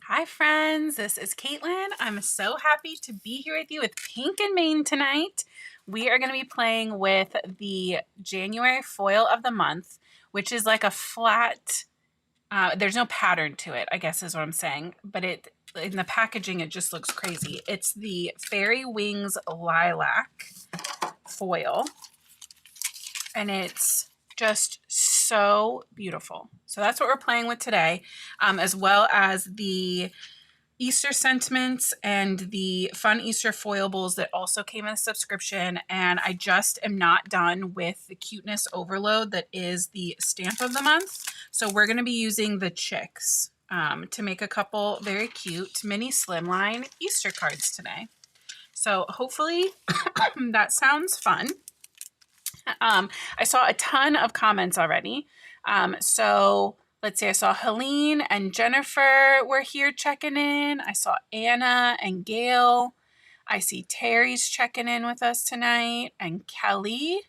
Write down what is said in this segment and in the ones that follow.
Hi friends, this is Caitlin. I'm so happy to be here with you with Pink and Main tonight. We are going to be playing with the January foil of the month, which is like a flat, there's no pattern to it, I guess is what I'm saying, but in the packaging, it just looks crazy. It's the Fairywings Lilac foil, and it's just so beautiful. So that's what we're playing with today, as well as the Easter sentiments and the fun Easter foilables that also came in a subscription. And I just am not done with the cuteness overload that is the stamp of the month. So we're going to be using the chicks to make a couple very cute mini slimline Easter cards today. So hopefully that sounds fun. I saw a ton of comments already. So let's see, I saw Helene and Jennifer were here checking in. I saw Anna and Gail. I see Terry's checking in with us tonight, and Kelly.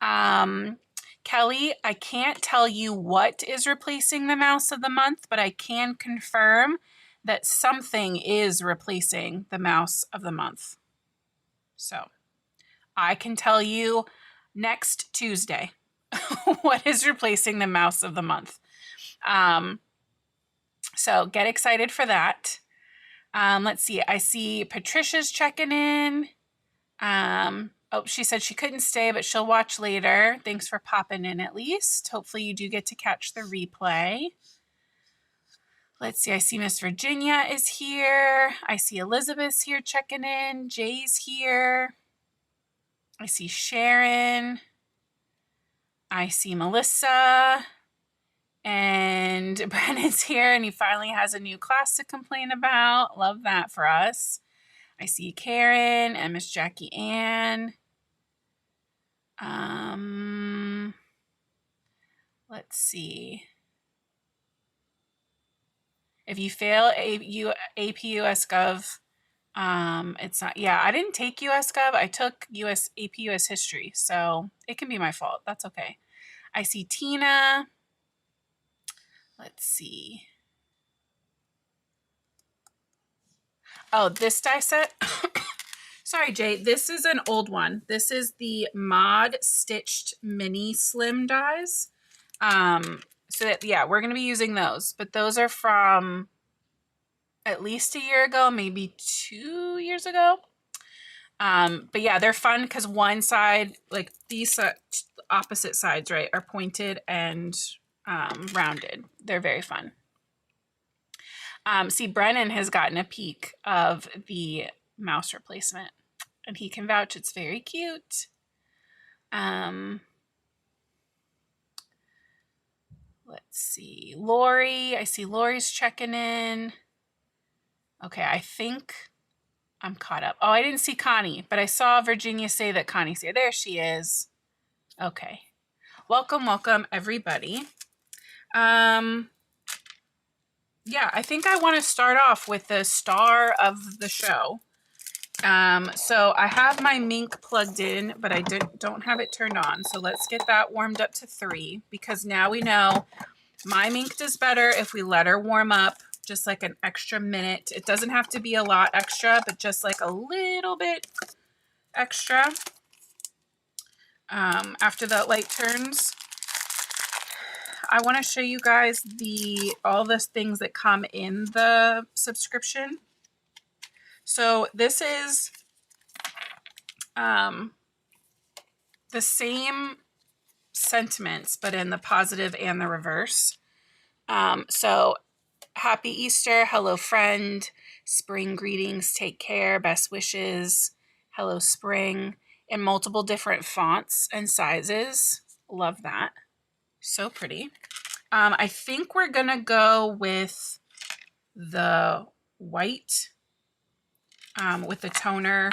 Kelly, I can't tell you what is replacing the mouse of the month, but I can confirm that something is replacing the mouse of the month. So I can tell you next Tuesday what is replacing the mouse of the month. So get excited for that. Let's see. I see Patricia's checking in. Oh, she said she couldn't stay, but she'll watch later. Thanks for popping in at least. Hopefully you do get to catch the replay. Let's see. I see Miss Virginia is here. I see Elizabeth's here checking in. Jay's here. I see Sharon. I see Melissa. And Brennan's here, and he finally has a new class to complain about. Love that for us. I see Karen and Miss Jackie Ann. Let's see. If you fail AP US Gov, it's not, yeah, I didn't take US Gov. I took AP US History, so it can be my fault. That's okay. I see Tina. Let's see. Oh, this die set. Sorry, Jay. This is an old one. This is the Mod Stitched Mini Slim dies. So that, yeah, we're going to be using those. But those are from at least a year ago, maybe 2 years ago. But yeah, they're fun because one side, like these opposite sides, right, are pointed and rounded. They're very fun. See, Brennan has gotten a peek of the mouse replacement, and he can vouch it's very cute. Let's see. Lori, I see Lori's checking in. Okay, I think I'm caught up. Oh, I didn't see Connie, but I saw Virginia say that Connie's here. There she is. Okay. Welcome, welcome, everybody. Yeah, I think I want to start off with the star of the show. So I have my Mink plugged in, but I don't have it turned on. So let's get that warmed up to 3, because now we know my Mink does better if we let her warm up just like an extra minute. It doesn't have to be a lot extra, but just like a little bit extra after the light turns. I want to show you guys all the things that come in the subscription. So this is the same sentiments, but in the positive and the reverse. So happy Easter, hello friend, spring greetings, take care, best wishes, hello spring, in multiple different fonts and sizes. Love that. So pretty. I think we're going to go with the white with the toner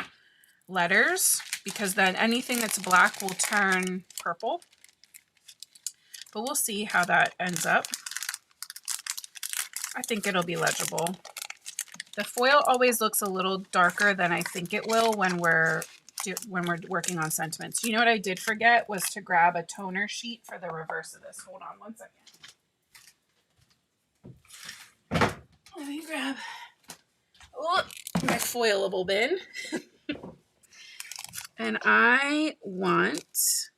letters, because then anything that's black will turn purple. But we'll see how that ends up. I think it'll be legible. The foil always looks a little darker than I think it will when we're working on sentiments. You know what I did forget was to grab a toner sheet for the reverse of this. Hold on one second. Let me grab my Foilable bin. And I want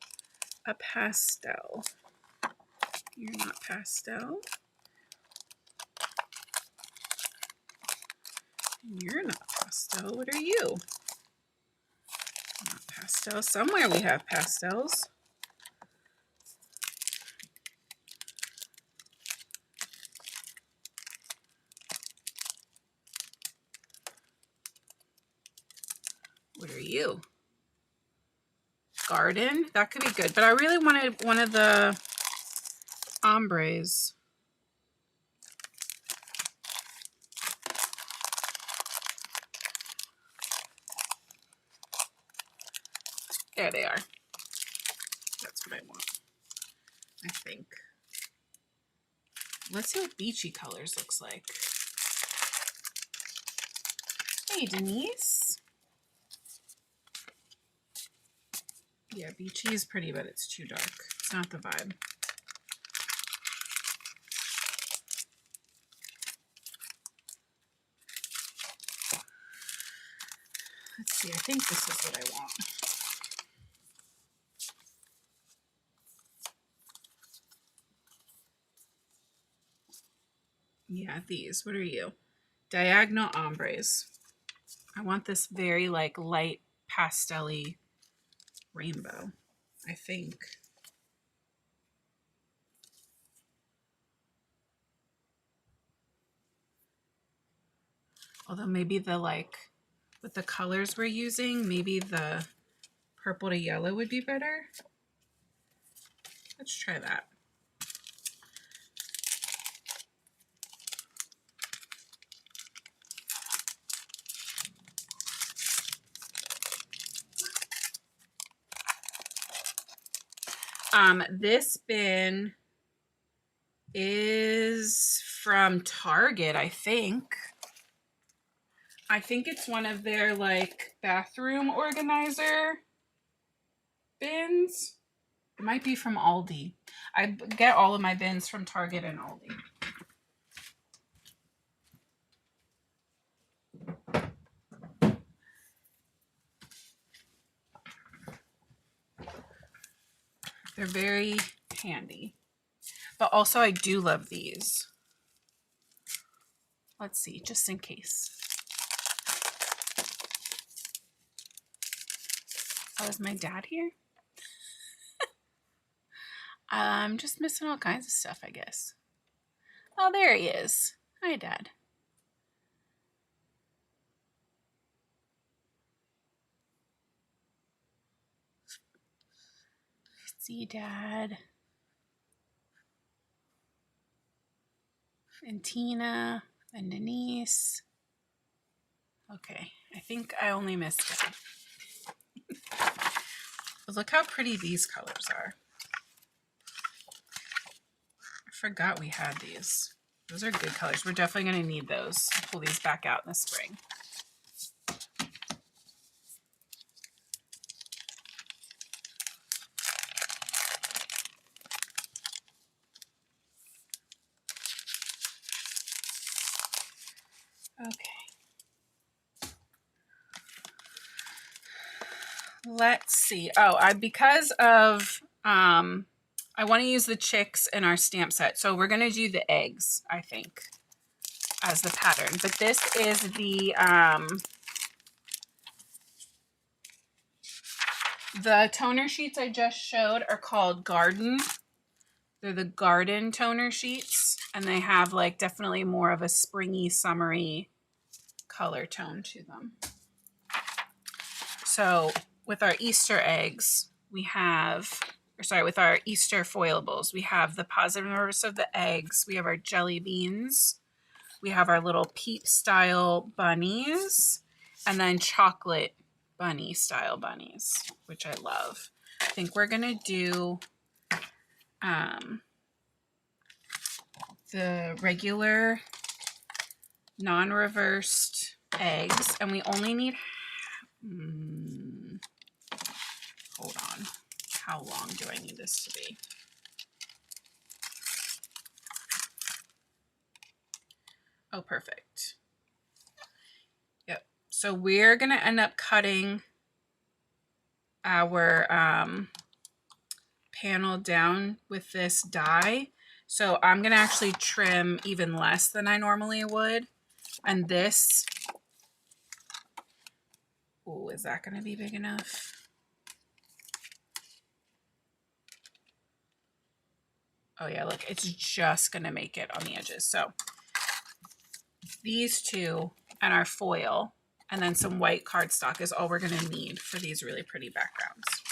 a pastel. You're not pastel. And you're not pastel. What are you? Not pastel. Somewhere we have pastels. What are you? Garden? That could be good. But I really wanted one of the ombres. There they are. That's what I want, I think. Let's see what beachy colors looks like. Hey, Denise. Yeah, beachy is pretty, but it's too dark. It's not the vibe. Let's see, I think this is what I want. Yeah, these. What are you? Diagonal ombres. I want this very like light pastel-y rainbow, I think. Although maybe the like, with the colors we're using, maybe the purple to yellow would be better. Let's try that. This bin is from Target, I think. I think it's one of their like bathroom organizer bins. It might be from Aldi. I get all of my bins from Target and Aldi. They're very handy. But also I do love these. Let's see, just in case. Oh, is my dad here? I'm just missing all kinds of stuff, I guess. Oh, there he is. Hi, Dad. See, Dad. And Tina and Denise. Okay, I think I only missed Dad. But look how pretty these colors are. I forgot we had these. Those are good colors. We're definitely going to need those. Pull these back out in the spring. Okay. Let's see. Oh, because of I want to use the chicks in our stamp set. So we're going to do the eggs, I think, as the pattern. But this is the toner sheets I just showed are called Garden. They're the Garden toner sheets. And they have like definitely more of a springy, summery color tone to them. So with our Easter eggs, we have, with our Easter foilables, we have the positive and reverse of the eggs. We have our jelly beans. We have our little peep style bunnies, and then chocolate bunny style bunnies, which I love. I think we're going to do the regular non-reversed eggs, and we only need, hold on, how long do I need this to be? Oh, perfect. Yep. So we're going to end up cutting our panel down with this die. So I'm going to actually trim even less than I normally would. And this, oh, is that going to be big enough? Oh yeah, look, it's just going to make it on the edges. So these two and our foil and then some white cardstock is all we're going to need for these really pretty backgrounds.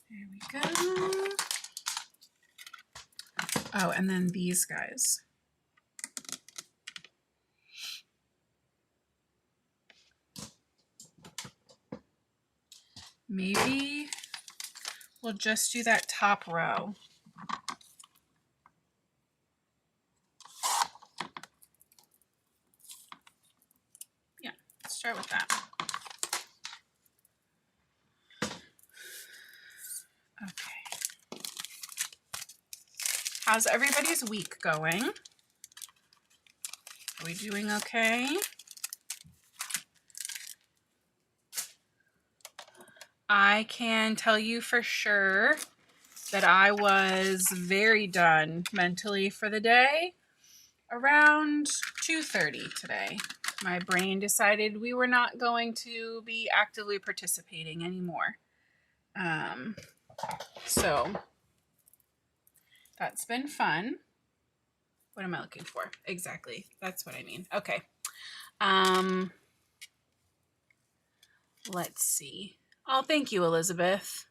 There we go. Oh, and then these guys. Maybe we'll just do that top row. Yeah, let's start with that. Okay. How's everybody's week going? Are we doing okay? I can tell you for sure that I was very done mentally for the day around 2:30 today. My brain decided we were not going to be actively participating anymore. So that's been fun. What am I looking for? Exactly. That's what I mean. Okay. Let's see. Oh, thank you, Elizabeth.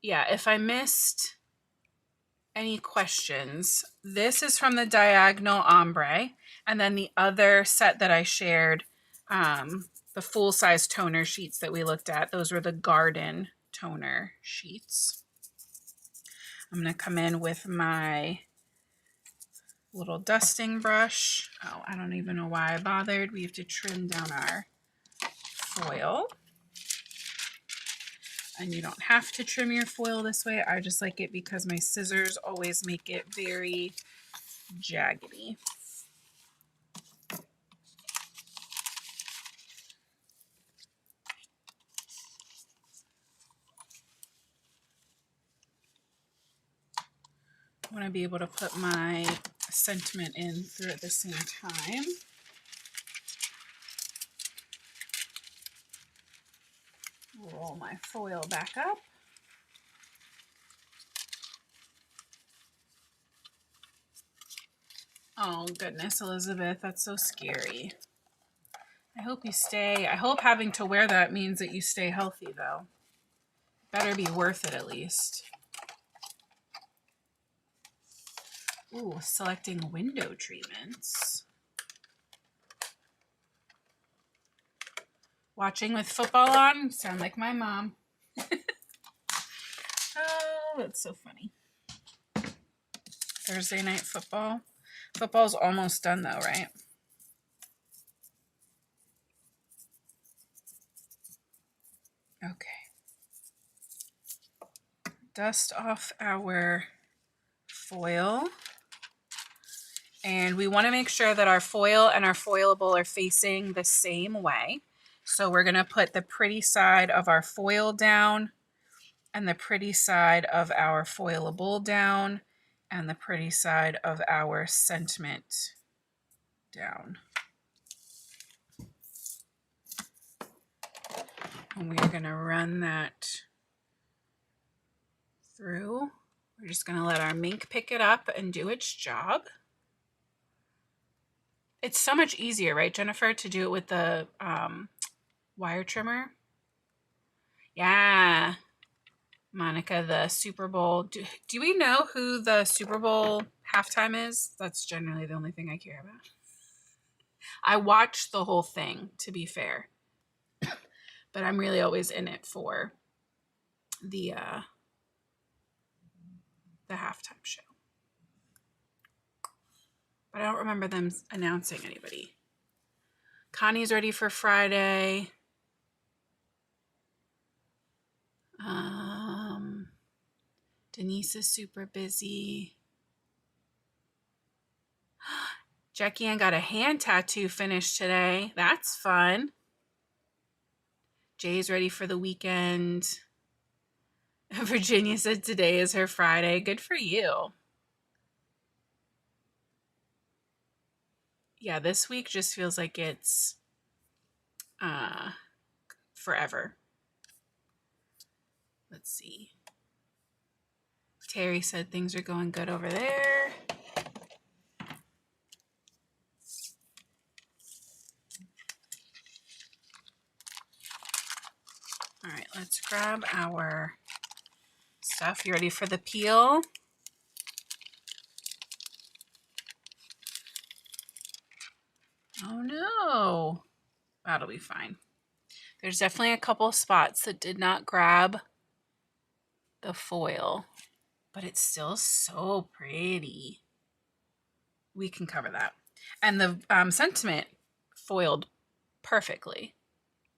Yeah, if I missed any questions, this is from the Diagonal Ombre. And then the other set that I shared, the full-size toner sheets that we looked at, those were the Garden toner sheets. I'm going to come in with my little dusting brush. Oh, I don't even know why I bothered. We have to trim down our foil. And you don't have to trim your foil this way. I just like it because my scissors always make it very jaggedy. I want to be able to put my sentiment in through at the same time. Roll my foil back up. Oh goodness, Elizabeth, that's so scary. I hope you stay. I hope having to wear that means that you stay healthy though. Better be worth it at least. Ooh, selecting window treatments. Watching with football on? Sound like my mom. Oh, that's so funny. Thursday night football. Football's almost done though, right? Okay. Dust off our foil. And we want to make sure that our foil and our foilable are facing the same way. So we're going to put the pretty side of our foil down and the pretty side of our foilable down and the pretty side of our sentiment down. And we're going to run that through. We're just going to let our Mink pick it up and do its job. It's so much easier, right, Jennifer, to do it with the wire trimmer? Yeah. Monica, the Super Bowl. Do we know who the Super Bowl halftime is? That's generally the only thing I care about. I watched the whole thing, to be fair. but I'm really always in it for the halftime show. But I don't remember them announcing anybody. Connie's ready for Friday. Denise is super busy. Jackie Ann got a hand tattoo finished today. That's fun. Jay's ready for the weekend. Virginia said today is her Friday. Good for you. Yeah, this week just feels like it's forever. Let's see. Terry said things are going good over there. All right, let's grab our stuff. You ready for the peel? Oh no. That'll be fine. There's definitely a couple spots that did not grab the foil, but it's still so pretty. We can cover that. And the sentiment foiled perfectly.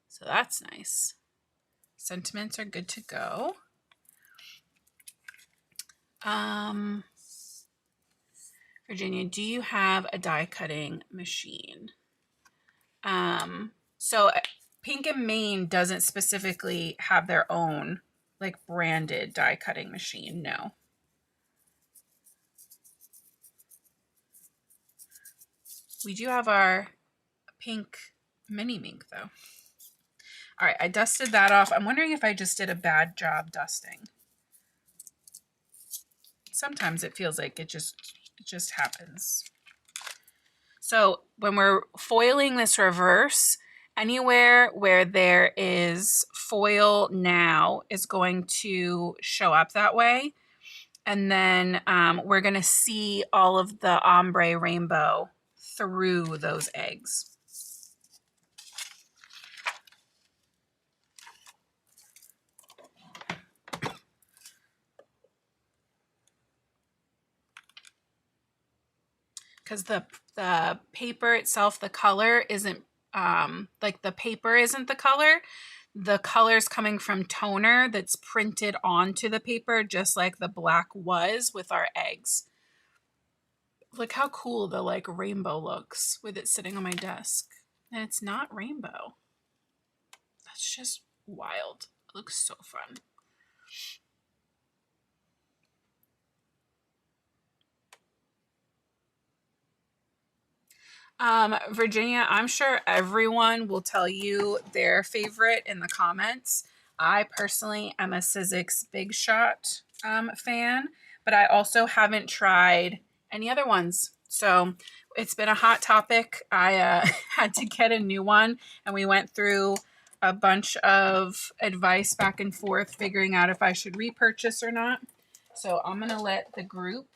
So that's nice. Sentiments are good to go. Virginia, do you have a die cutting machine? So Pink and Maine doesn't specifically have their own like branded die cutting machine. No. We do have our pink mini mink though. All right, I dusted that off. I'm wondering if I just did a bad job dusting. Sometimes it feels like it just happens. So when we're foiling this reverse, anywhere where there is foil now is going to show up that way. And then we're going to see all of the ombre rainbow through those eggs. Because the paper itself, the color isn't like the paper isn't the color. The color's coming from toner that's printed onto the paper, just like the black was with our eggs. Look how cool the like rainbow looks with it sitting on my desk. And it's not rainbow. That's just wild. It looks so fun. Virginia, I'm sure everyone will tell you their favorite in the comments. I personally am a Sizzix Big Shot fan, but I also haven't tried any other ones. So it's been a hot topic. I had to get a new one, and we went through a bunch of advice back and forth, figuring out if I should repurchase or not. So I'm going to let the group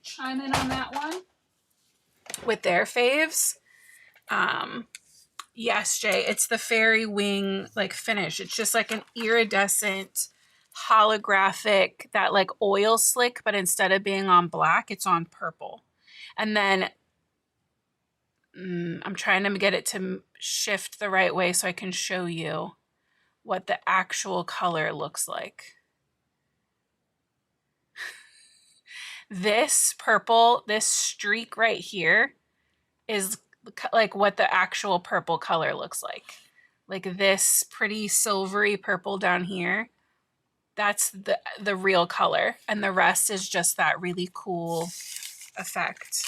chime in on that one with their faves. Yes, Jay, it's the Fairywing like finish. It's just like an iridescent holographic, that like oil slick, but instead of being on black, it's on purple. And then I'm trying to get it to shift the right way so I can show you what the actual color looks like. This purple, this streak right here is like what the actual purple color looks like. Like this pretty silvery purple down here. That's the real color. And the rest is just that really cool effect.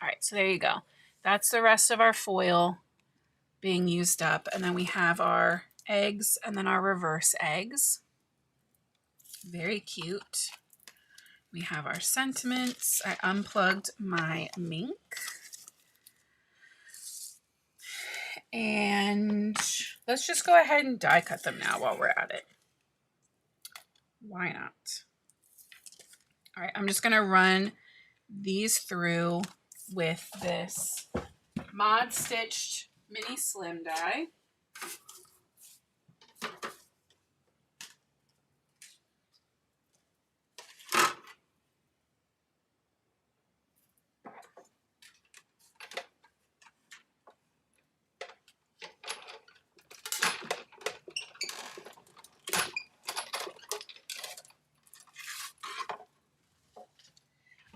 All right, so there you go. That's the rest of our foil being used up. And then we have our eggs and then our reverse eggs. Very cute. We have our sentiments. I unplugged my mink. And let's just go ahead and die cut them now while we're at it. Why not? All right, I'm just gonna run these through with this Mod Stitched mini slim die.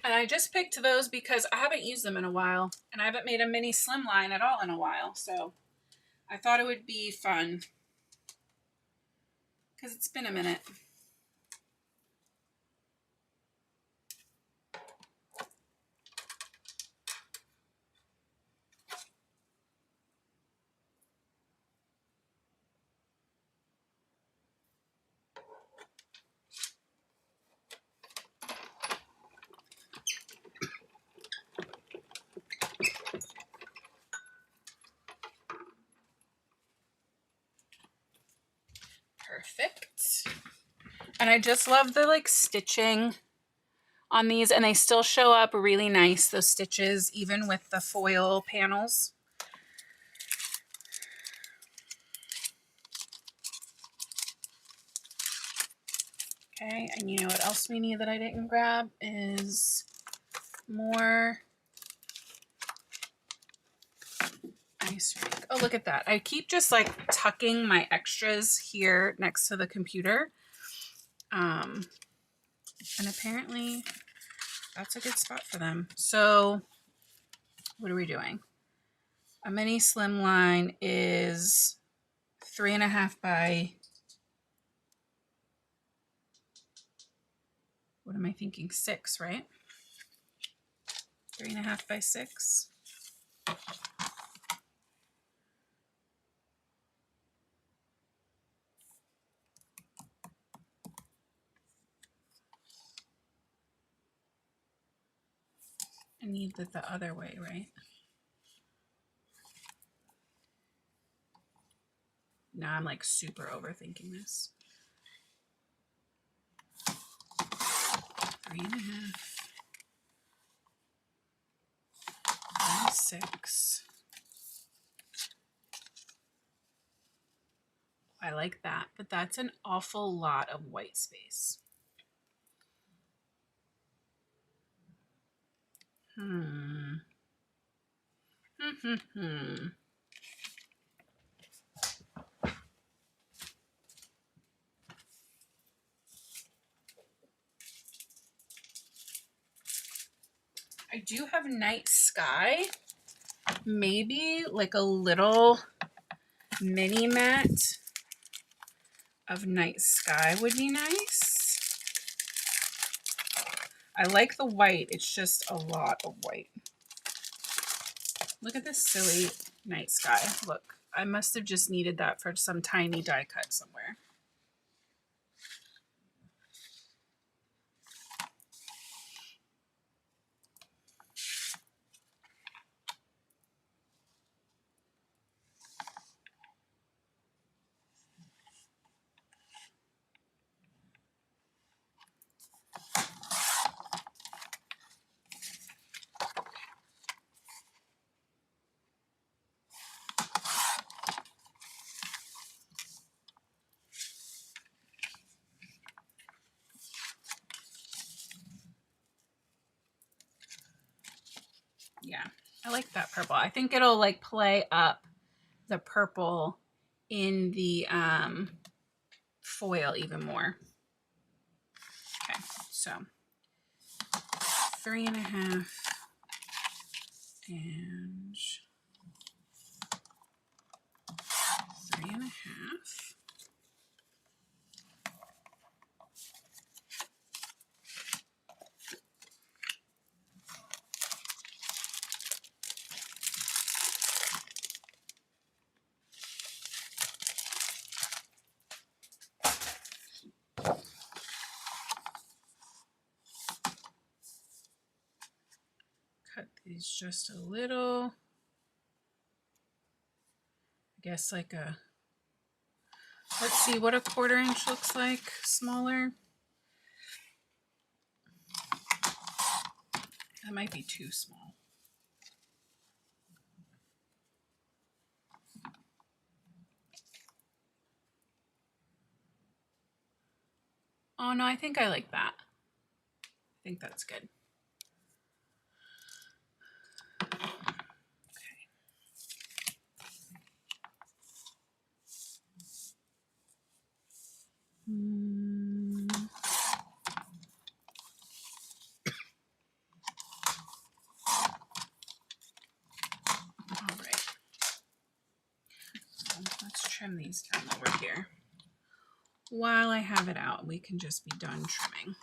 And I just picked those because I haven't used them in a while, and I haven't made a mini slimline at all in a while, so I thought it would be fun because it's been a minute. Perfect. And I just love the like stitching on these, and they still show up really nice, those stitches, even with the foil panels. Okay, and you know what else we need that I didn't grab is more ice rink. Oh, look at that. I keep just like tucking my extras here next to the computer. And apparently that's a good spot for them. So what are we doing? A mini slimline is 3.5 by, what am I thinking? 6, right? 3.5 by 6. I need it the other way, right? Now I'm like super overthinking this. 3.5 by 6. I like that, but that's an awful lot of white space. I do have night sky. Maybe like a little mini mat of night sky would be nice. I like the white. It's just a lot of white. Look at this silly night sky. Look, I must have just needed that for some tiny die cut somewhere. Yeah, I like that purple. I think it'll like play up the purple in the foil even more. Okay, so 3.5 and 3.5. Cut these just a little. I guess like a, let's see what a 1/4 inch looks like, smaller. That might be too small. Oh no, I think I like that. I think that's good. trim these down while we're here. While I have it out, we can just be done trimming.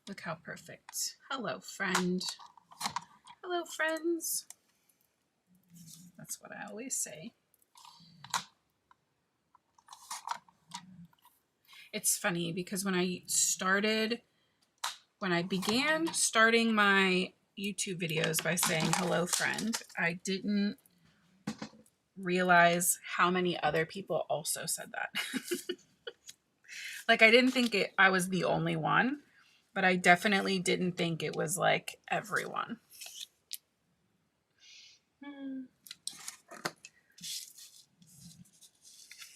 Look how perfect. Hello, friend. Hello, friends. That's what I always say. It's funny because when I began starting my YouTube videos by saying hello, friend, I didn't realize how many other people also said that. Like, I didn't think I was the only one, but I definitely didn't think it was like everyone.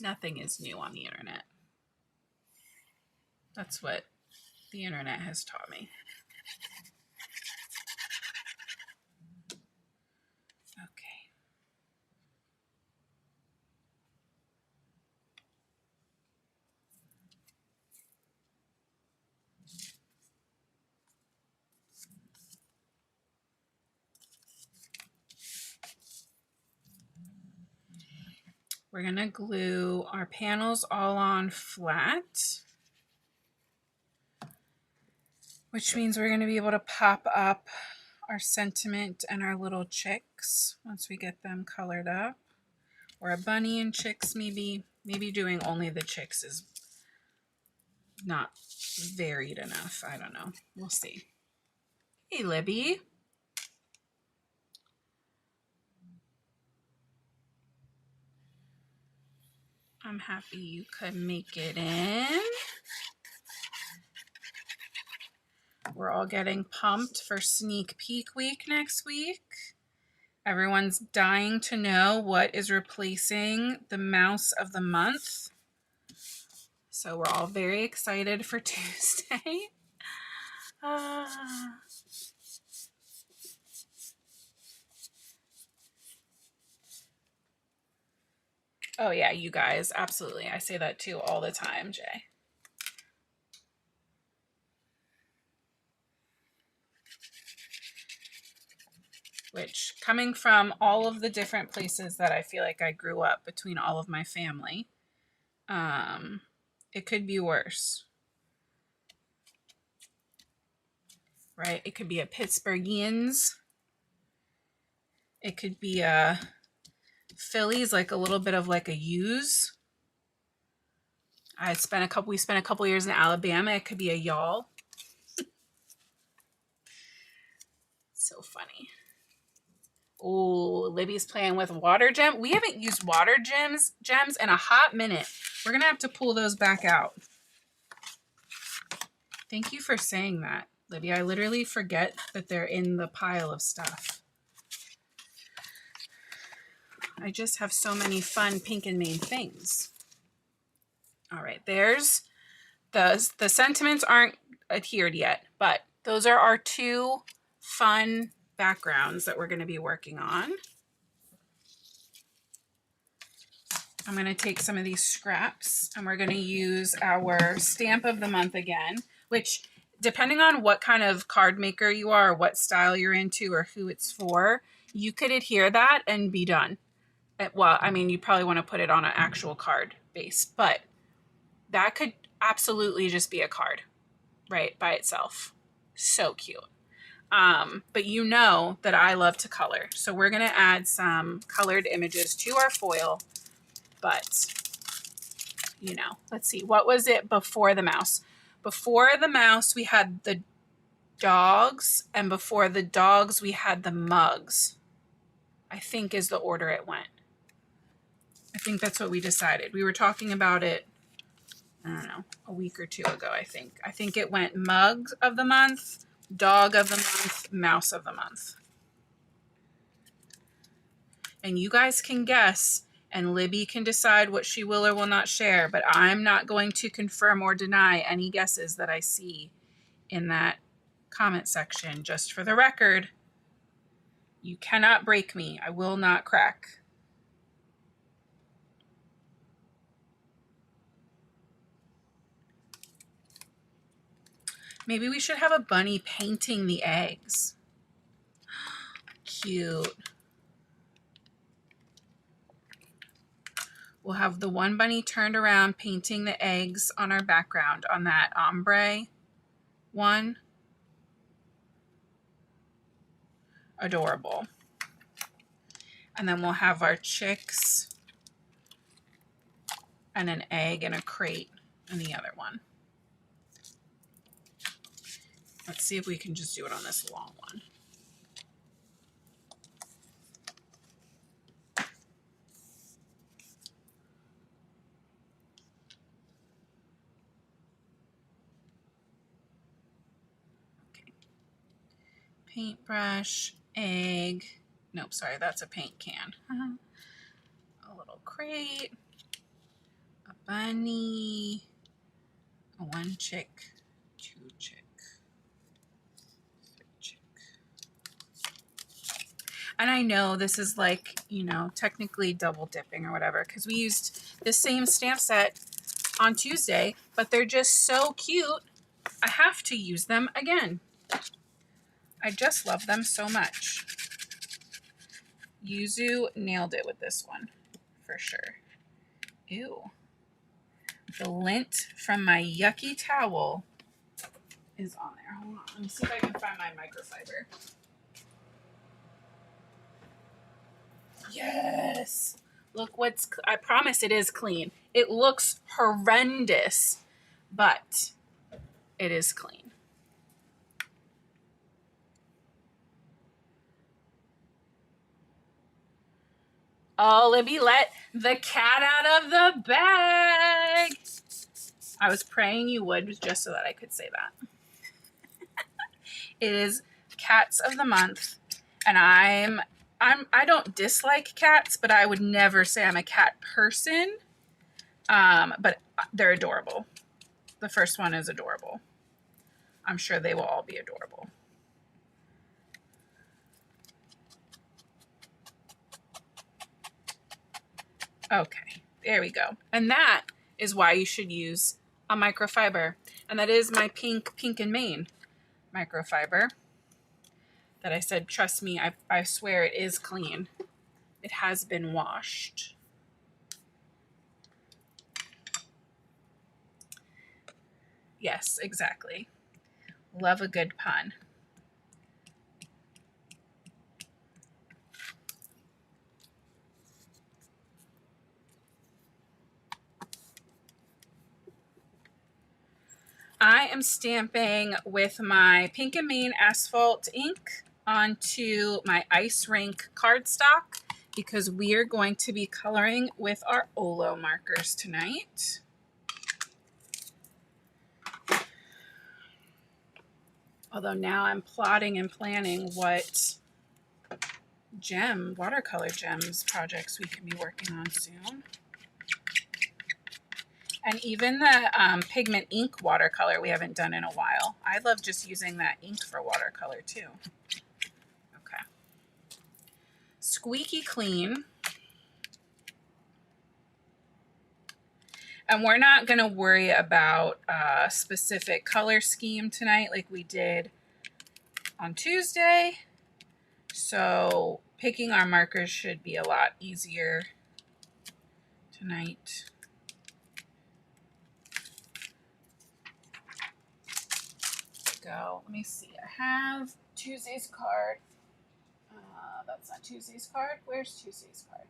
Nothing is new on the internet. That's what the internet has taught me. Okay. We're going to glue our panels all on flat, which means we're going to be able to pop up our sentiment and our little chicks once we get them colored up. Or a bunny and chicks, maybe doing only the chicks is not varied enough. I don't know. We'll see. Hey, Libby. I'm happy you could make it in. We're all getting pumped for sneak peek week next week. Everyone's dying to know what is replacing the mouse of the month. So we're all very excited for Tuesday. Oh yeah, you guys, absolutely. I say that too all the time, Jay. Which, coming from all of the different places that I feel like I grew up between all of my family, it could be worse. Right? It could be a Pittsburghians. It could be a Phillies, like a little bit of like a U's. We spent a couple years in Alabama. It could be a y'all. So funny. Oh, Libby's playing with water gem. We haven't used water gems in a hot minute. We're gonna have to pull those back out. Thank you for saying that, Libby. I literally forget that they're in the pile of stuff. I just have so many fun Pink and Main things. All right, there's the sentiments aren't adhered yet, but those are our two fun backgrounds that we're going to be working on. I'm going to take some of these scraps and we're going to use our stamp of the month again, which depending on what kind of card maker you are, or what style you're into, or who it's for, you could adhere that and be done. Well, I mean, you probably want to put it on an actual card base, but that could absolutely just be a card, right, by itself. So cute. But you know that I love to color. So we're going to add some colored images to our foil. But, you know, let's see. What was it before the mouse? Before the mouse, we had the dogs. And before the dogs, we had the mugs. I think is the order it went. I think that's what we decided. We were talking about it, I don't know, a week or two ago, I think. I think it went mug of the month, dog of the month, mouse of the month. And you guys can guess, and Libby can decide what she will or will not share, but I'm not going to confirm or deny any guesses that I see in that comment section. Just for the record, you cannot break me. I will not crack. Maybe we should have a bunny painting the eggs. Cute. We'll have the one bunny turned around painting the eggs on our background on that ombre one. Adorable. And then we'll have our chicks and an egg and a crate in the other one. Let's see if we can just do it on this long one. Okay. Paintbrush, egg. Nope, sorry, that's a paint can. A little crate, a bunny, a one chick, two chick. And I know this is like, you know, technically double dipping or whatever, because we used the same stamp set on Tuesday, but they're just so cute. I have to use them again. I just love them so much. Yuzu nailed it with this one for sure. Ew. The lint from my yucky towel is on there. Hold on. Let me see if I can find my microfiber. Yes. Look what's, I promise it is clean. It looks horrendous, but it is clean. Oh, Libby let the cat out of the bag. I was praying you would just so that I could say that. It is Cats of the Month, and I don't dislike cats, but I would never say I'm a cat person. But they're adorable. The first one is adorable. I'm sure they will all be adorable. Okay, there we go. And that is why you should use a microfiber. And that is my Pink and Main microfiber that I said, trust me, I swear it is clean. It has been washed. Yes, exactly. Love a good pun. I am stamping with my Pink and Main Asphalt ink onto my Ice Rink cardstock because we are going to be coloring with our Olo markers tonight. Although now I'm plotting and planning what watercolor gems projects we can be working on soon. And even the pigment ink watercolor we haven't done in a while. I love just using that ink for watercolor too. Okay. Squeaky clean. And we're not going to worry about a specific color scheme tonight like we did on Tuesday. So picking our markers should be a lot easier tonight. Go. Let me see. I have Tuesday's card. That's not Tuesday's card. Where's Tuesday's card?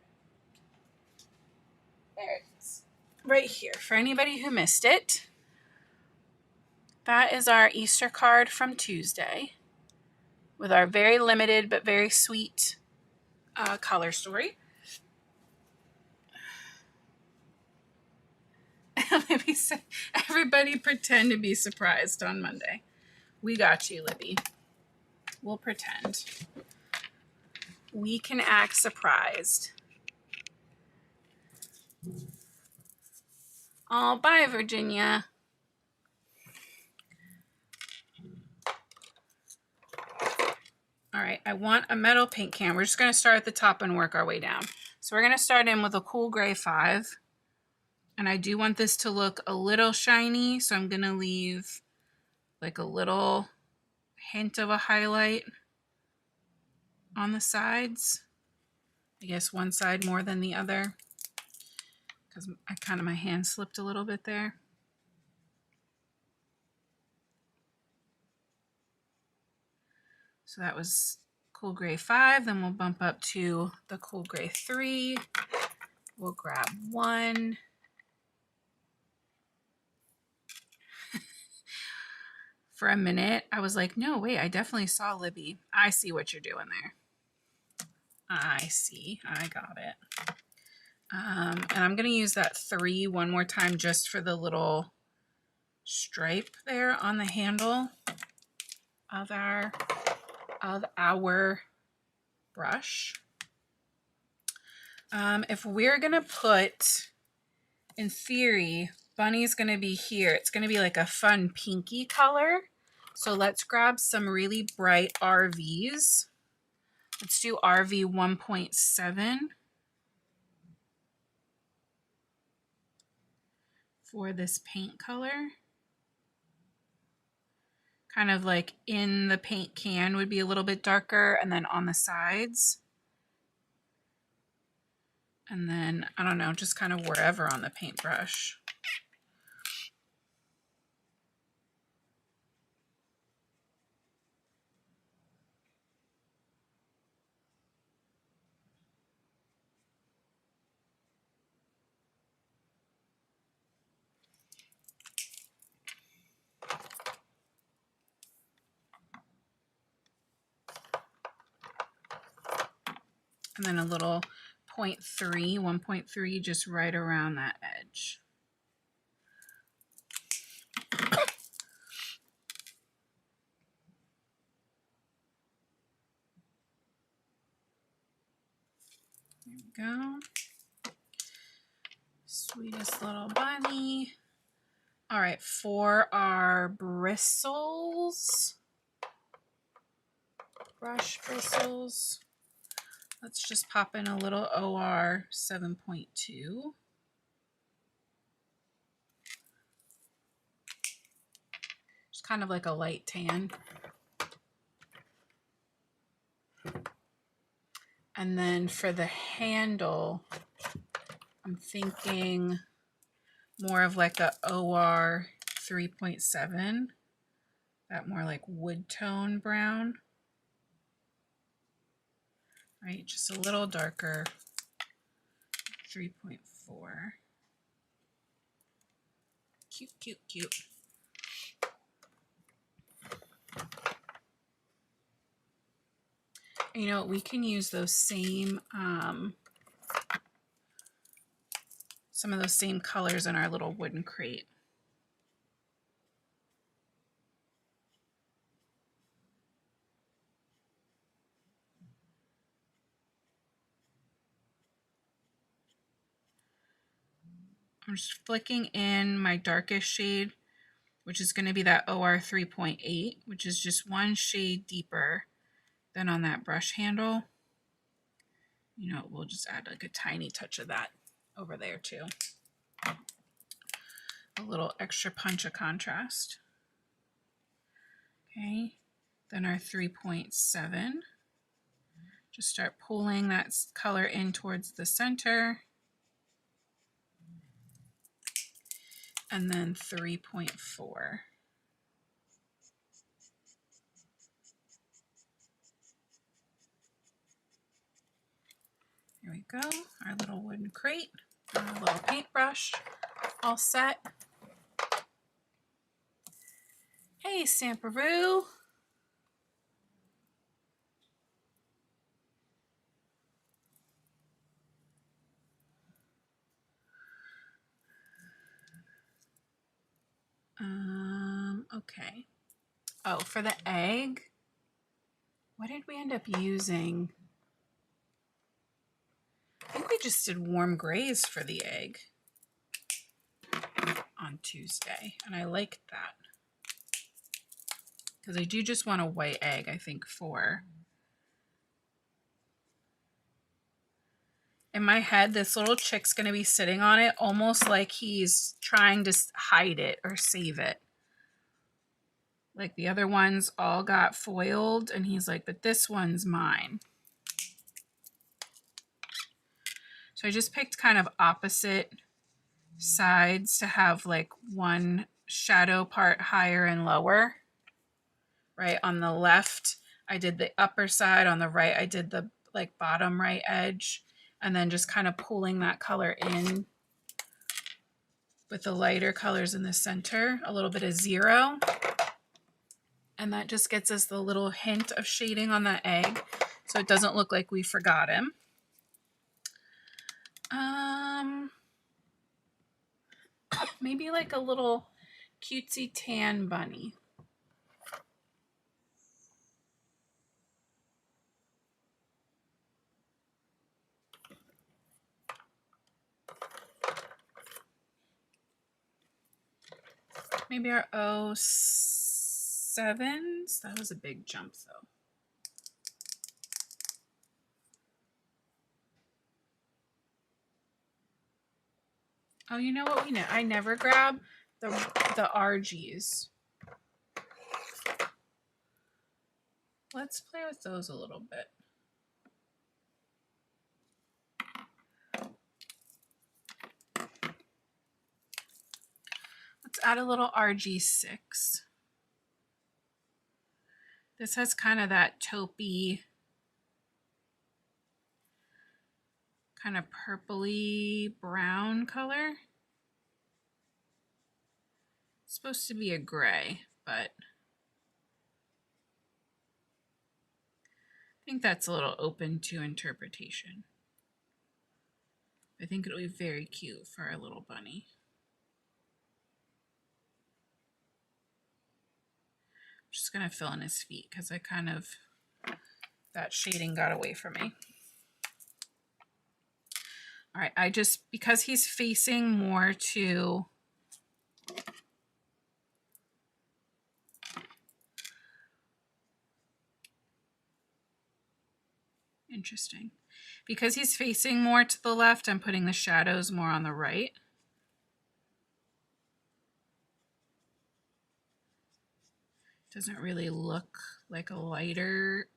There it is. Right here. For anybody who missed it, that is our Easter card from Tuesday with our very limited but very sweet color story. Everybody pretend to be surprised on Monday. We got you, Libby. We'll pretend. We can act surprised. Oh, bye, Virginia. All right, I want a metal paint can. We're just going to start at the top and work our way down. So we're going to start in with a cool gray 5. And I do want this to look a little shiny, so I'm going to leave like a little hint of a highlight on the sides. I guess one side more than the other. because my hand slipped a little bit there. So that was Cool Gray 5. Then we'll bump up to the Cool Gray 3. We'll grab 1. For a minute, I was like, no, wait, I definitely saw Libby. I see what you're doing there. I see. I got it. And I'm going to use that 3 one more time just for the little stripe there on the handle of our brush. If we're going to put, in theory, Bunny's going to be here. It's going to be like a fun pinky color. So let's grab some really bright RVs. Let's do RV 1.7 for this paint color. Kind of like in the paint can would be a little bit darker, and then on the sides. And then, I don't know, just kind of wherever on the paintbrush. And then a little 0.3, 1.3, just right around that edge. There we go. Sweetest little bunny. All right, for our bristles, brush bristles, let's just pop in a little OR 7.2. Just kind of like a light tan. And then for the handle, I'm thinking more of like a OR 3.7, that more like wood tone brown. Right, just a little darker, 3.4. Cute, cute, cute. You know, we can use those same, some of those same colors in our little wooden crate. I'm just flicking in my darkest shade, which is going to be that OR 3.8, which is just one shade deeper than on that brush handle. You know, we'll just add like a tiny touch of that over there too. A little extra punch of contrast. Okay, then our 3.7. Just start pulling that color in towards the center. And then 3.4. Here we go, our little wooden crate, our little paintbrush, all set. Hey, Samparoo. Okay. Oh, for the egg, what did we end up using? I think we just did warm grays for the egg on Tuesday, and I liked that. Because I do just want a white egg, I think, for... In my head, this little chick's going to be sitting on it almost like he's trying to hide it or save it. Like the other ones all got foiled, and he's like, but this one's mine. So I just picked kind of opposite sides to have like one shadow part higher and lower. Right on the left, I did the upper side. On the right, I did the like bottom right edge, and then just kind of pulling that color in with the lighter colors in the center, a little bit of zero. And that just gets us the little hint of shading on that egg, so it doesn't look like we forgot him. Maybe like a little cutesy tan bunny. Maybe our 07s. That was a big jump though. Oh, you know what we know? I never grab the RGs. Let's play with those a little bit. Let's add a little RG6. This has kind of that taupey, kind of purpley brown color. It's supposed to be a gray, but I think that's a little open to interpretation. I think it'll be very cute for our little bunny. I'm just gonna fill in his feet because I kind of, that shading got away from me. All right, I just, because he's facing more to interesting. Because he's facing more to the left, I'm putting the shadows more on the right. Doesn't really look like a lighter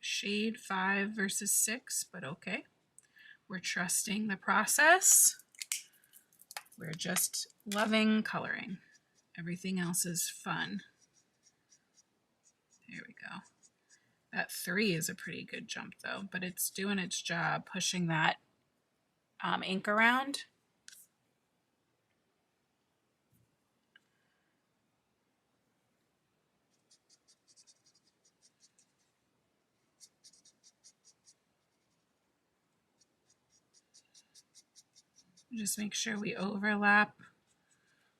shade, 5 versus 6, but okay. We're trusting the process. We're just loving coloring. Everything else is fun. There we go. That 3 is a pretty good jump though, but it's doing its job pushing that ink around. Just make sure we overlap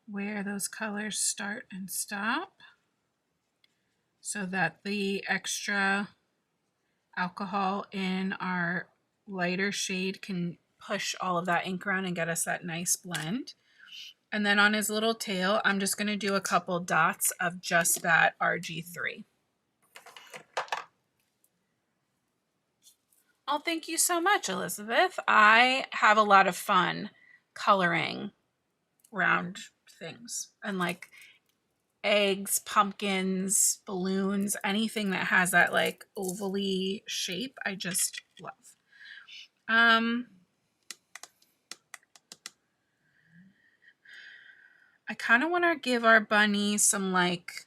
where those colors start and stop so that the extra alcohol in our lighter shade can push all of that ink around and get us that nice blend. And then on his little tail, I'm just going to do a couple dots of just that RG3. Oh, thank you so much, Elizabeth. I have a lot of fun coloring round things and like eggs, pumpkins, balloons, anything that has that like ovally shape, I just love. I kind of want to give our bunny some like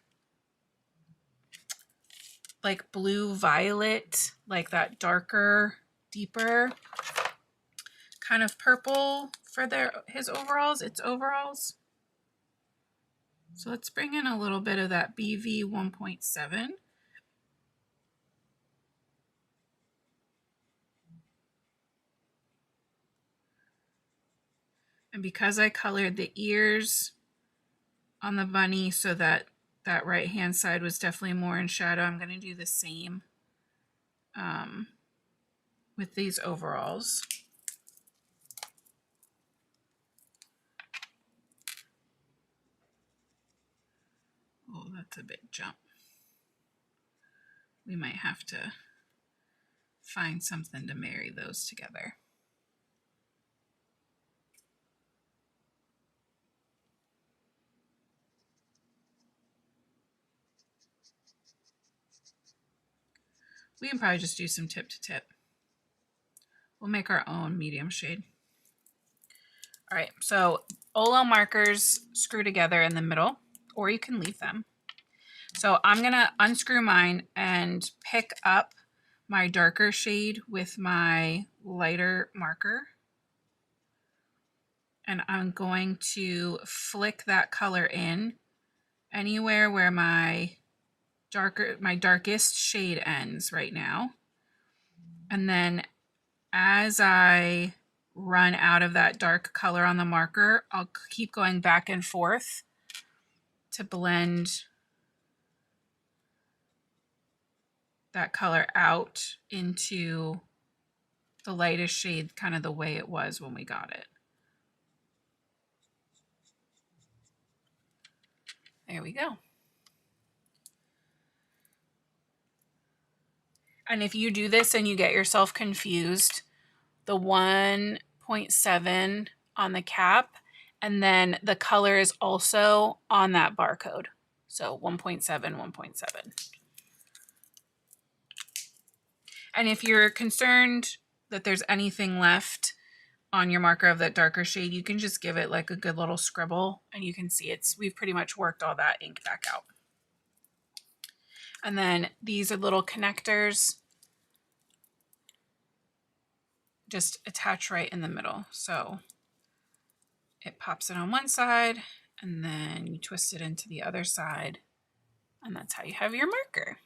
blue violet, like that darker, deeper kind of purple for his overalls, its overalls. So let's bring in a little bit of that BV 1.7. And because I colored the ears on the bunny so that that right hand side was definitely more in shadow, I'm going to do the same with these overalls. Oh, that's a big jump. We might have to find something to marry those together. We can probably just do some tip to tip. We'll make our own medium shade. All right, so Olo markers screw together in the middle, or you can leave them. So I'm gonna unscrew mine and pick up my darker shade with my lighter marker. And I'm going to flick that color in anywhere where my darkest shade ends right now. And then as I run out of that dark color on the marker, I'll keep going back and forth to blend that color out into the lightest shade, kind of the way it was when we got it. There we go. And if you do this and you get yourself confused, the 1.7 on the cap, and then the color is also on that barcode. So 1.7, 1.7. And if you're concerned that there's anything left on your marker of that darker shade, you can just give it like a good little scribble and you can see we've pretty much worked all that ink back out. And then these are little connectors, just attach right in the middle. So it pops it on one side and then you twist it into the other side, and that's how you have your marker.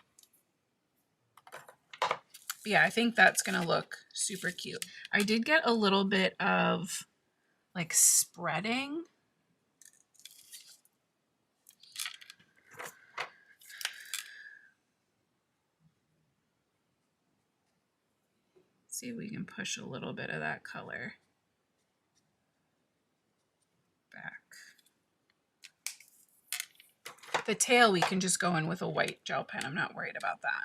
But yeah, I think that's gonna look super cute. I did get a little bit of like spreading. See if we can push a little bit of that color back. The tail we can just go in with a white gel pen. I'm not worried about that.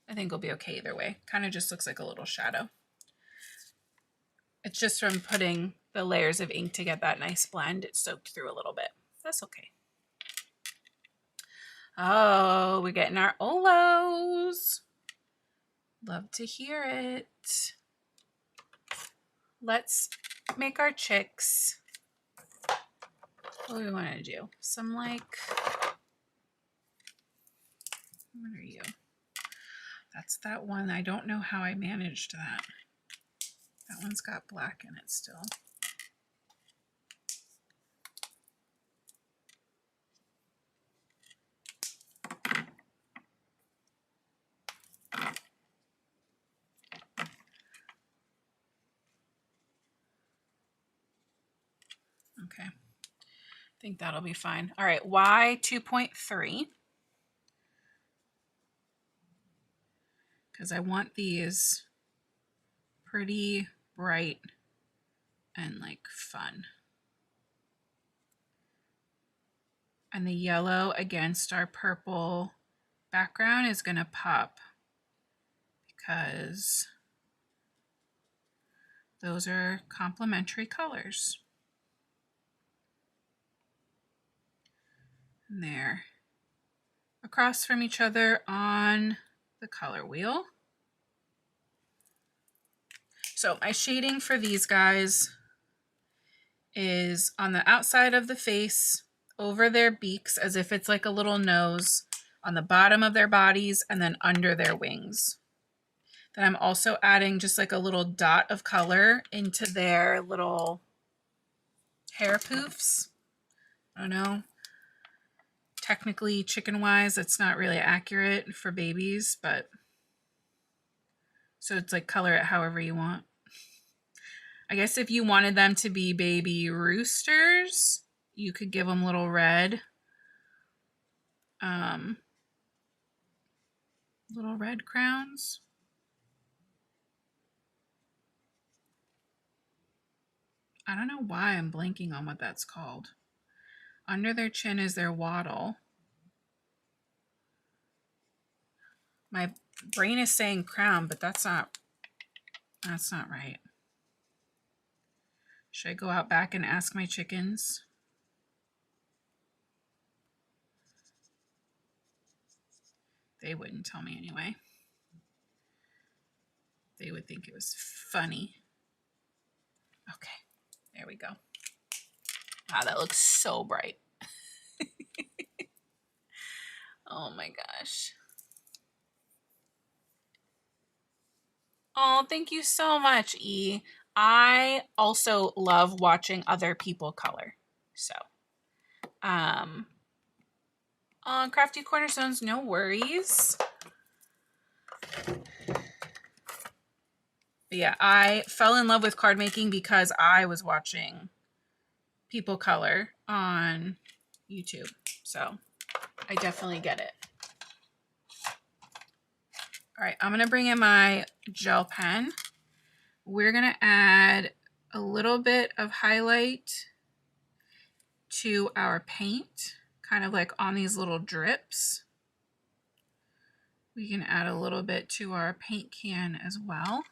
I think we'll be okay either way. Kind of just looks like a little shadow. It's just from putting the layers of ink to get that nice blend. It soaked through a little bit. That's okay. Oh, we're getting our Olos. Love to hear it. Let's make our chicks. What do we want to do? Some like, what are you? That's that one. I don't know how I managed that. That one's got black in it still. Okay. I think that'll be fine. All right, Y 2.3. Because I want these pretty bright and like fun. And the yellow against our purple background is going to pop because those are complementary colors. And they're across from each other on the color wheel. So my shading for these guys is on the outside of the face, over their beaks, as if it's like a little nose, on the bottom of their bodies, and then under their wings. Then I'm also adding just like a little dot of color into their little hair poofs. I don't know. Technically, chicken-wise, that's not really accurate for babies, but so it's like color it however you want. I guess if you wanted them to be baby roosters, you could give them little red crowns. I don't know why I'm blanking on what that's called. Under their chin is their wattle. My brain is saying crown, but that's not right. Should I go out back and ask my chickens? They wouldn't tell me anyway. They would think it was funny. Okay, There we go. Wow, that looks so bright. Oh my gosh. Oh, thank you so much, E. I also love watching other people color. So, on Crafty Cornerstones, no worries. But yeah, I fell in love with card making because I was watching people color on YouTube. So I definitely get it. All right, I'm gonna bring in my gel pen. We're gonna add a little bit of highlight to our paint, kind of like on these little drips. We can add a little bit to our paint can as well.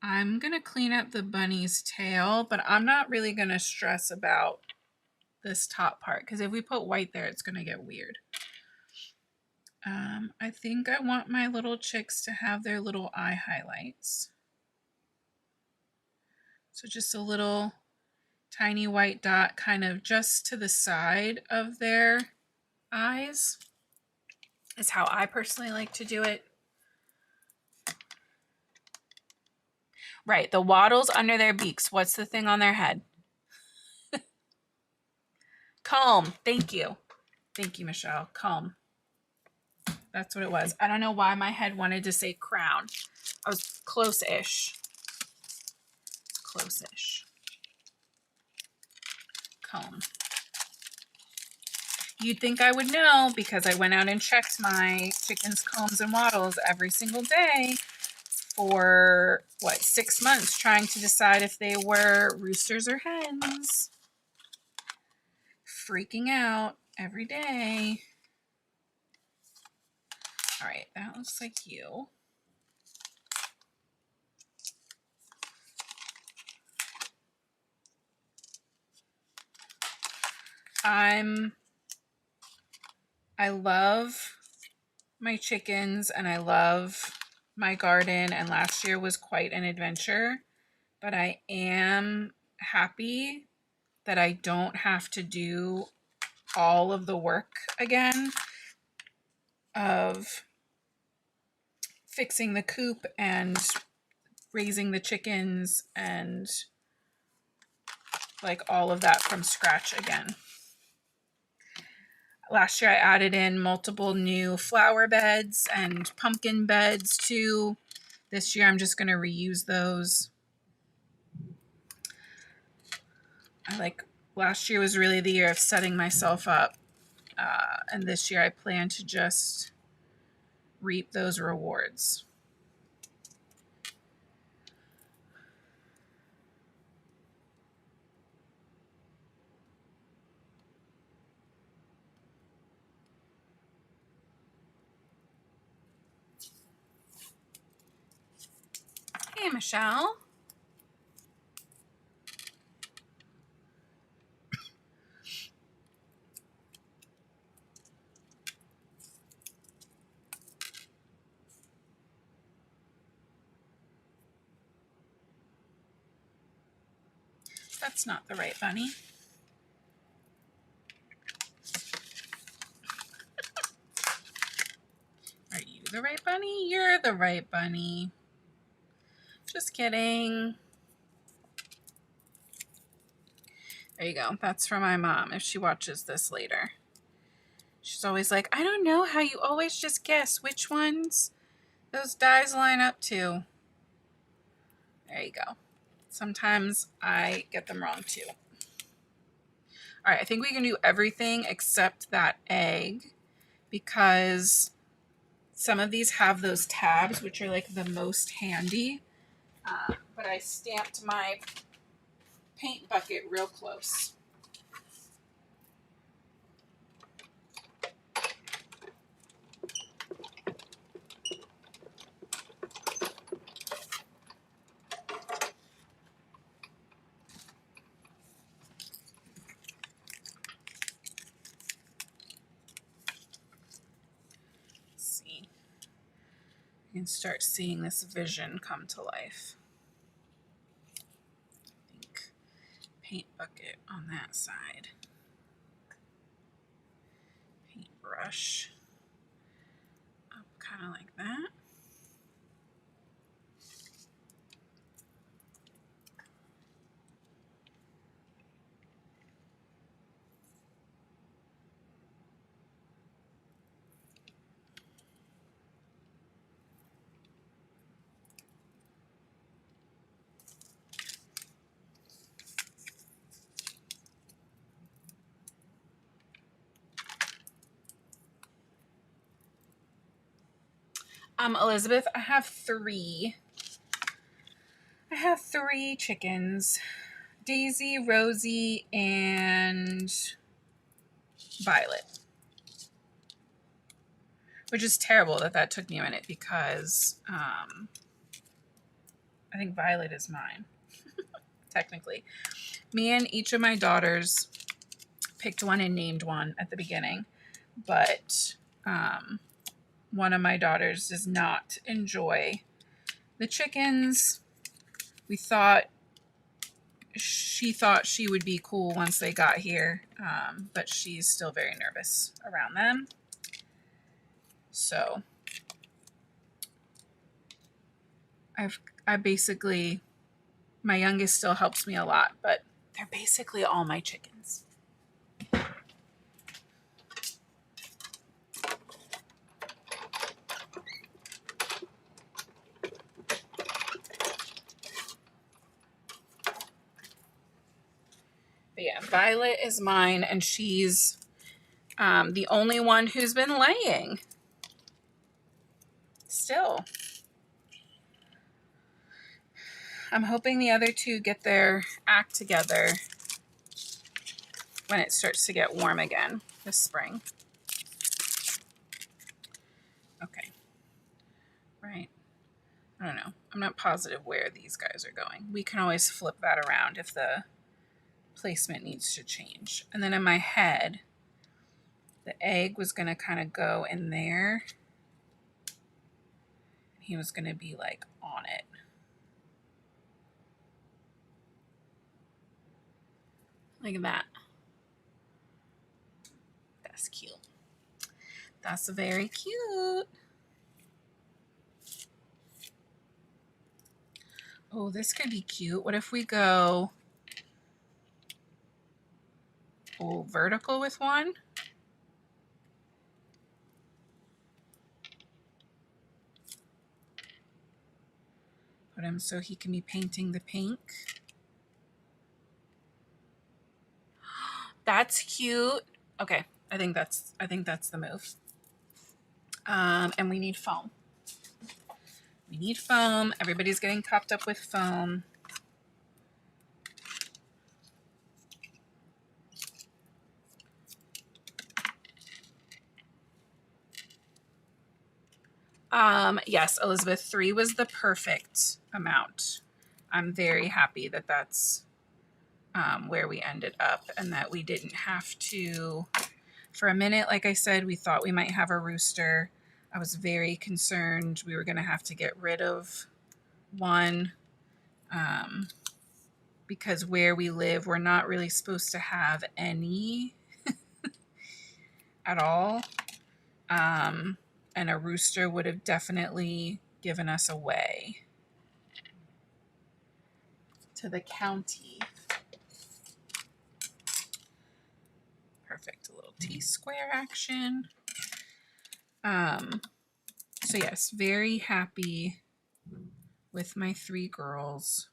I'm gonna clean up the bunny's tail, but I'm not really gonna stress about this top part because if we put white there, it's gonna get weird. I think I want my little chicks to have their little eye highlights. So just a little tiny white dot kind of just to the side of their eyes is how I personally like to do it. Right, the wattles under their beaks. What's the thing on their head? Comb. Thank you. Thank you, Michelle. Comb. That's what it was. I don't know why my head wanted to say crown. I was close-ish. Close-ish. Comb. You'd think I would know because I went out and checked my chickens' combs and wattles every single day for, what, 6 months trying to decide if they were roosters or hens. Freaking out every day. All right, that looks like you. I love my chickens and I love my garden, and last year was quite an adventure, but I am happy that I don't have to do all of the work again of fixing the coop and raising the chickens and like all of that from scratch again. Last year I added in multiple new flower beds and pumpkin beds too. This year I'm just going to reuse those. Last year was really the year of setting myself up. And this year I plan to just reap those rewards. Hey, Michelle. That's not the right bunny. Are you the right bunny? You're the right bunny. Just kidding. There you go. That's for my mom if she watches this later. She's always like, I don't know how you always just guess which ones those dies line up to. There you go. Sometimes I get them wrong too. All right, I think we can do everything except that egg because some of these have those tabs, which are like the most handy. But I stamped my paint bucket real close. You can start seeing this vision come to life. I think paint bucket on that side. Paintbrush up kind of like that. Elizabeth, I have three chickens. Daisy, Rosie, and Violet. Which is terrible that took me a minute because I think Violet is mine, technically. Me and each of my daughters picked one and named one at the beginning, but one of my daughters does not enjoy the chickens. She thought she would be cool once they got here, but she's still very nervous around them. So I basically, my youngest still helps me a lot, but they're basically all my chickens. But yeah, Violet is mine, and she's the only one who's been laying. Still. I'm hoping the other two get their act together when it starts to get warm again this spring. Okay. Right. I don't know. I'm not positive where these guys are going. We can always flip that around if the placement needs to change. And then in my head, the egg was going to kind of go in there. He was going to be like on it. Look at that. That's cute. That's very cute. Oh, this could be cute. What if we go vertical with one? Put him so he can be painting the pink. That's cute. Okay, I think that's the move. And we need foam. We need foam. Everybody's getting topped up with foam. Yes, Elizabeth, 3 was the perfect amount. I'm very happy that that's where we ended up and that we didn't have to, for a minute, like I said, we thought we might have a rooster. I was very concerned we were going to have to get rid of one because where we live, we're not really supposed to have any at all. And a rooster would have definitely given us away to the county. Perfect. A little T-square action. So yes, very happy with my 3 girls.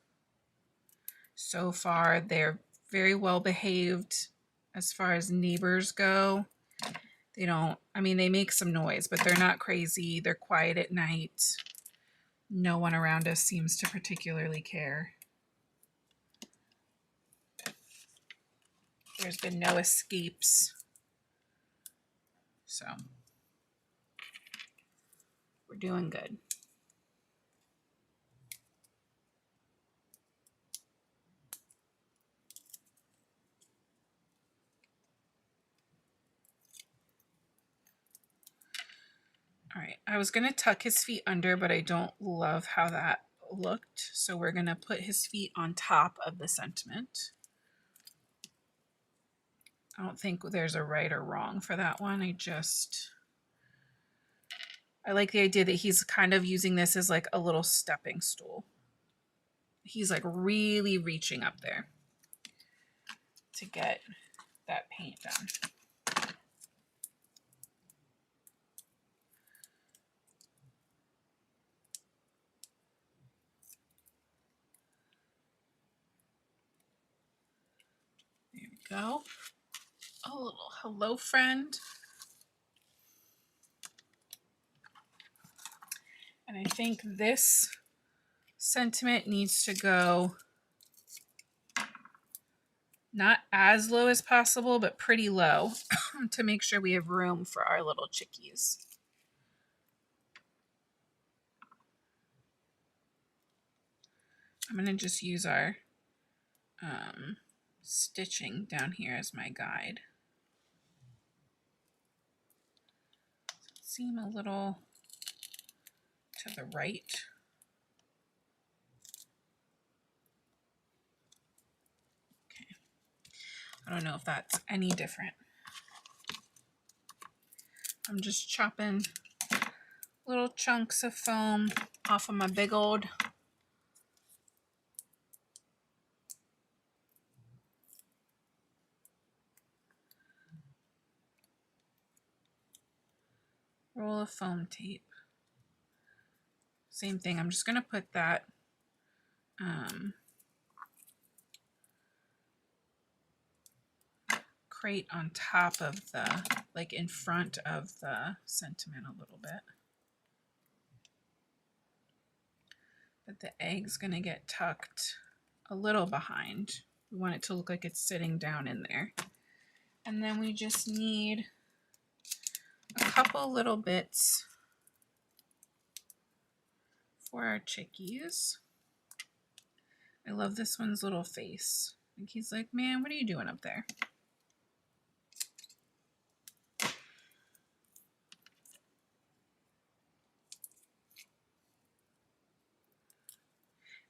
So far, they're very well behaved as far as neighbors go. They don't, I mean, they make some noise, but they're not crazy. They're quiet at night. No one around us seems to particularly care. There's been no escapes. So we're doing good. All right, I was gonna tuck his feet under, but I don't love how that looked. So we're gonna put his feet on top of the sentiment. I don't think there's a right or wrong for that one. I like the idea that he's kind of using this as like a little stepping stool. He's like really reaching up there to get that paint done. There we go. A little hello friend. And I think this sentiment needs to go not as low as possible, but pretty low to make sure we have room for our little chickies. I'm going to just use our stitching down here as my guide. Seem a little to the right. Okay. I don't know if that's any different. I'm just chopping little chunks of foam off of my big old roll of foam tape. Same thing, I'm just going to put that crate on top of the, like in front of the sentiment a little bit. But the egg's going to get tucked a little behind. We want it to look like it's sitting down in there. And then we just need a couple little bits for our chickies. I love this one's little face. I think he's like, man, what are you doing up there?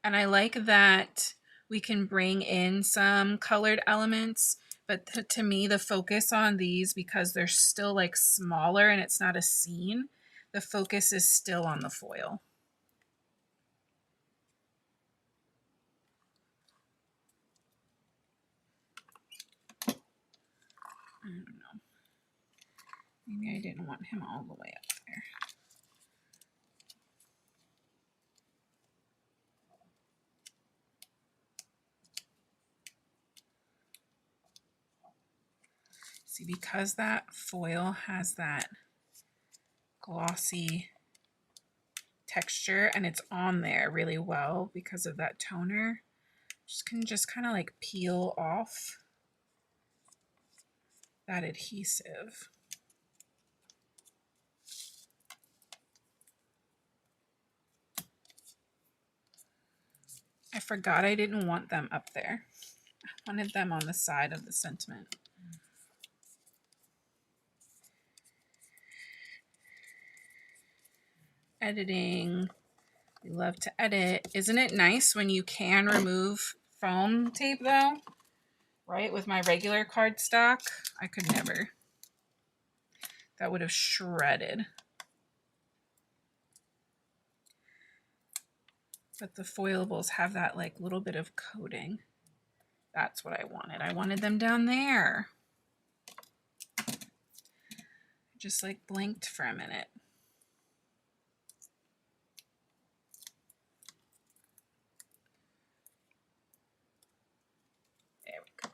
And I like that we can bring in some colored elements, but to me, the focus on these, because they're still like smaller and it's not a scene, the focus is still on the foil. I don't know. Maybe I didn't want him all the way up there. See, because that foil has that glossy texture and it's on there really well because of that toner, just kind of like peel off that adhesive. I forgot I didn't want them up there. I wanted them on the side of the sentiment. Editing. We love to edit. Isn't it nice when you can remove foam tape though? Right? With my regular cardstock, I could never. That would have shredded. But the foilables have that like little bit of coating. That's what I wanted. I wanted them down there. Just like blinked for a minute. There we go.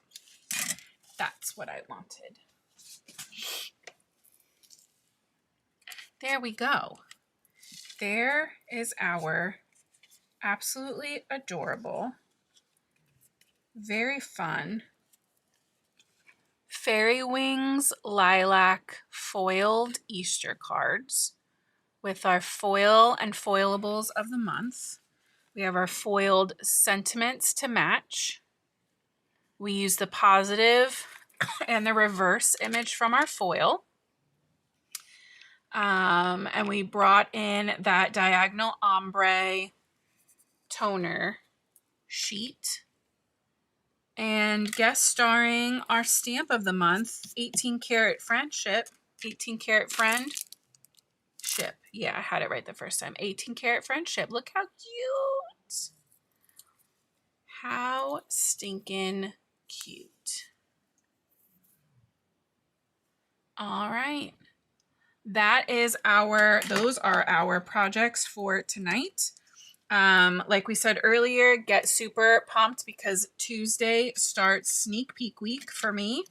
That's what I wanted. There we go. There is our absolutely adorable, very fun Fairywings Lilac foiled Easter cards with our foil and foilables of the month. We have our foiled sentiments to match. We use the positive and the reverse image from our foil. And we brought in that diagonal ombre toner sheet. And guest starring our stamp of the month, 18 Karat Friendship. 18 Karat Friendship. Yeah, I had it right the first time. 18 Karat Friendship. Look how cute. How stinking cute. All right. Those are our projects for tonight. Like we said earlier, get super pumped because Tuesday starts sneak peek week for me.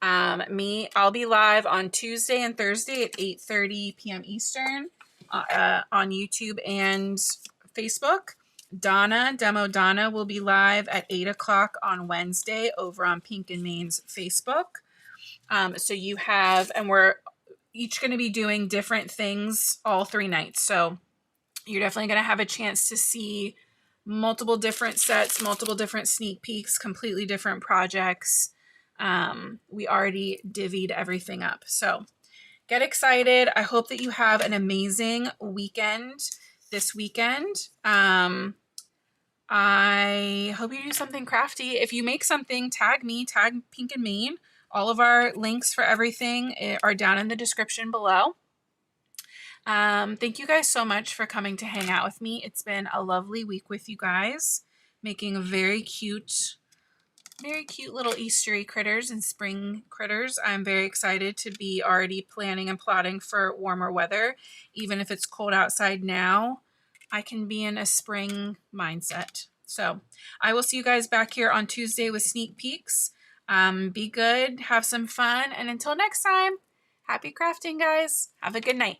I'll be live on Tuesday and Thursday at 8:30 p.m. Eastern on YouTube and Facebook. Demo Donna will be live at 8 o'clock on Wednesday over on Pink and Main's Facebook. And we're each going to be doing different things all 3 nights. So you're definitely going to have a chance to see multiple different sets, multiple different sneak peeks, completely different projects. We already divvied everything up. So get excited. I hope that you have an amazing weekend this weekend. I hope you do something crafty. If you make something, tag me, tag Pink and Main. All of our links for everything are down in the description below. Thank you guys so much for coming to hang out with me. It's been a lovely week with you guys, making very cute little Eastery critters and spring critters. I'm very excited to be already planning and plotting for warmer weather. Even if it's cold outside now, I can be in a spring mindset. So I will see you guys back here on Tuesday with sneak peeks. Be good, have some fun, and until next time, happy crafting, guys. Have a good night.